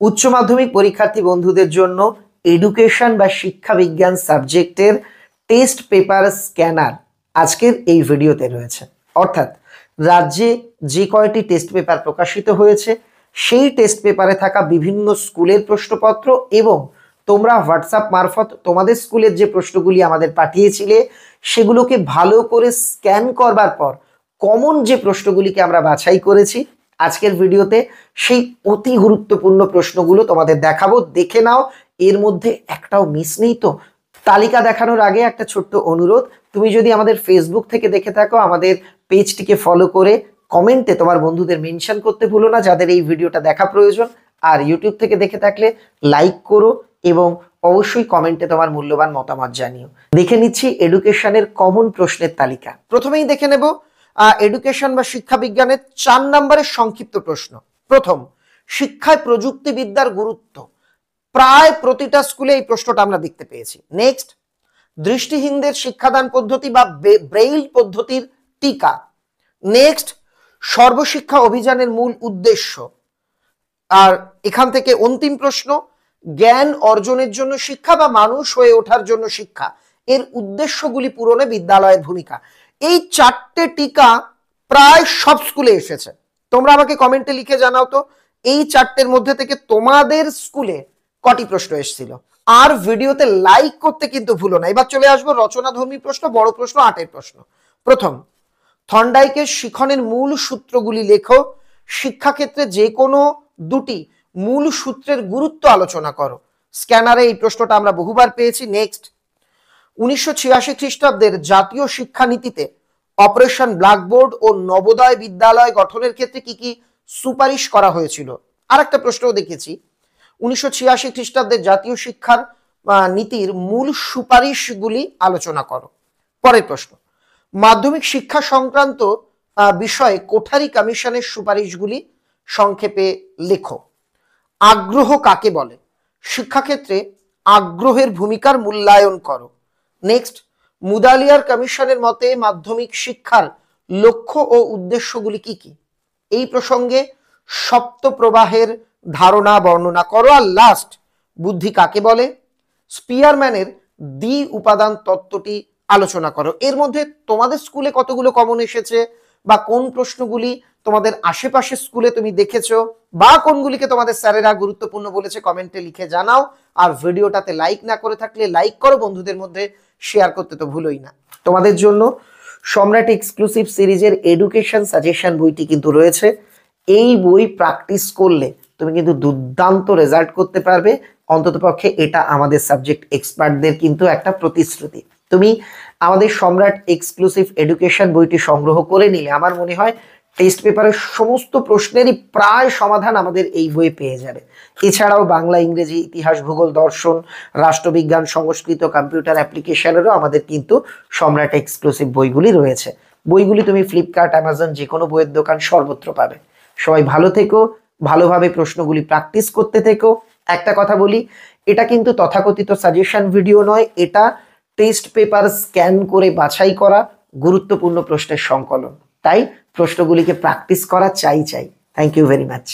উচ্চ মাধ্যমিক পরীক্ষার্থী বন্ধুদের জন্য এডুকেশন বা শিক্ষা বিজ্ঞান সাবজেক্টের টেস্ট পেপার স্ক্যানার আজকের এই ভিডিওতে রয়েছে। অর্থাৎ রাজ্যে যে কয়টি টেস্ট পেপার প্রকাশিত হয়েছে সেই টেস্ট পেপারে থাকা বিভিন্ন স্কুলের প্রশ্নপত্র এবং তোমরা হোয়াটসঅ্যাপ মারফত তোমাদের স্কুলের যে প্রশ্নগুলি আমাদের পাঠিয়েছিলে সেগুলোকে ভালো করে স্ক্যান করবার পর কমন যে প্রশ্নগুলিকে আমরা বাছাই করেছি আজকের ভিডিওতে সেই অতি গুরুত্বপূর্ণ প্রশ্নগুলো তোমাদের দেখাবো। দেখে নাও, এর মধ্যে একটাও মিস নেই তো। তালিকা দেখানোর আগে একটা ছোট্ট অনুরোধ, তুমি যদি আমাদের ফেসবুক থেকে দেখে থাকো আমাদের পেজটিকে ফলো করে কমেন্টে তোমার বন্ধুদের মেনশন করতে ভুলো না যাদের এই ভিডিওটা দেখা প্রয়োজন। আর ইউটিউব থেকে দেখে থাকলে লাইক করো এবং অবশ্যই কমেন্টে তোমার মূল্যবান মতামত জানিও। দেখে নিচ্ছি এডুকেশনের কমন প্রশ্নের তালিকা। প্রথমেই দেখে নেব এডুকেশন বা শিক্ষা বিজ্ঞানের 4 নম্বরের সংক্ষিপ্ত প্রশ্ন। প্রথম, শিক্ষায় প্রযুক্তিবিদ্যার গুরুত্ব। প্রায় প্রতিটা স্কুলে এই প্রশ্নটা আমরা দেখতে পেয়েছি। নেক্সট, দৃষ্টিহীনদের শিক্ষাদান পদ্ধতি বা ব্রেইল পদ্ধতির টিকা। নেক্সট, সর্বশিক্ষা অভিযানের মূল উদ্দেশ্য। আর এখান থেকে অন্তিম প্রশ্ন, জ্ঞান অর্জনের জন্য শিক্ষা বা মানুষ হয়ে ওঠার জন্য শিক্ষা, এর উদ্দেশ্যগুলি পূরণে বিদ্যালয়ের ভূমিকা। এই 4টে টিকা প্রায় সব স্কুলে এসেছে। তোমরা আমাকে কমেন্টে লিখে জানাও তো এই 4টের মধ্যে থেকে তোমাদের স্কুলে কটি প্রশ্ন এসেছিল। আর ভিডিওতে লাইক করতে কিন্তু ভুলো না। এবার চলে আসবো রচনাধর্মী প্রশ্ন, বড় প্রশ্ন, 8এর প্রশ্ন। প্রথম, থর্নডাইকের শিখনের মূল সূত্রগুলি লেখো। শিক্ষাক্ষেত্রে যে কোনো দুটি মূল সূত্রের গুরুত্ব আলোচনা করো। স্ক্যানারে এই প্রশ্নটা আমরা বহুবার পেয়েছি। নেক্সট, 1986 খ্রিস্টাব্দের জাতীয় শিক্ষানীতিতে অপারেশন ব্ল্যাকবোর্ড ও নবোদয় বিদ্যালয় গঠনের ক্ষেত্রে কি কি সুপারিশ করা হয়েছিল। আর একটা প্রশ্নও দেখেছি, 1986 খ্রিস্টাব্দের জাতীয় শিক্ষার নীতির মূল সুপারিশগুলি আলোচনা করো। পরের প্রশ্ন, মাধ্যমিক শিক্ষা সংক্রান্ত বিষয়ে কোঠারি কমিশনের সুপারিশগুলি সংক্ষেপে লেখো। আগ্রহ কাকে বলে? শিক্ষাক্ষেত্রে আগ্রহের ভূমিকার মূল্যায়ন করো। নেক্সট, মুদালিয়ার কমিশনের মতে মাধ্যমিক শিক্ষার লক্ষ্য ও উদ্দেশ্যগুলি কি কি? এই প্রসঙ্গে সপ্ত প্রবাহের ধারণা বর্ণনা করো। আর লাস্ট, বুদ্ধি কাকে বলে? স্পিয়ারম্যানের দ্বি উপাদান তত্ত্বটি আলোচনা করো। এর মধ্যে তোমাদের স্কুলে কতগুলো কমন এসেছে বা কোন প্রশ্নগুলি তোমাদের আশেপাশের স্কুলে তুমি দেখেছো বা কোনগুলিকে তোমাদের স্যারেরা গুরুত্বপূর্ণ বলেছে কমেন্টে লিখে জানাও। আর ভিডিওটাতে লাইক না করে থাকলে লাইক করো, বন্ধুদের মধ্যে শেয়ার করতে তো ভুলোই না। তোমাদের জন্য সম্রাট এক্সক্লুসিভ সিরিজের এডুকেশন সাজেশন বইটি কিন্তু রয়েছে। এই বই প্র্যাকটিস করলে তুমি কিন্তু দুর্দান্ত রেজাল্ট করতে পারবে। অন্ততপক্ষে এটা আমাদের সাবজেক্ট এক্সপার্টদের কিন্তু একটা প্রতিশ্রুতি। তুমি আমাদের সম্রাট এক্সক্লুসিভ এডুকেশন বইটি সংগ্রহ করে নিলে আমার মনে হয় টেস্ট পেপারের সমস্ত প্রশ্নেরই প্রায় সমাধান আমাদের এই বইয়ে পেয়ে যাবে। এছাড়াও বাংলা, ইংরেজি, ইতিহাস, ভূগোল, দর্শন, রাষ্ট্রবিজ্ঞান, সংস্কৃত, কম্পিউটার অ্যাপ্লিকেশনেরও আমাদের কিন্তু সম্রাট এক্সক্লুসিভ বইগুলি রয়েছে। বইগুলি তুমি ফ্লিপকার্ট, অ্যামাজন, যে কোনো বইয়ের দোকান সর্বত্র পাবে। সবাই ভালো থেকো, ভালোভাবে প্রশ্নগুলি প্র্যাকটিস করতে থেকো। একটা কথা বলি, এটা কিন্তু তথাকথিত সাজেশন ভিডিও নয়, এটা টেস্ট পেপার স্ক্যান করে বাছাই করা গুরুত্বপূর্ণ প্রশ্নের সংকলন। তাই প্রশ্নগুলিকে প্র্যাকটিস করা চাই। Thank you very much.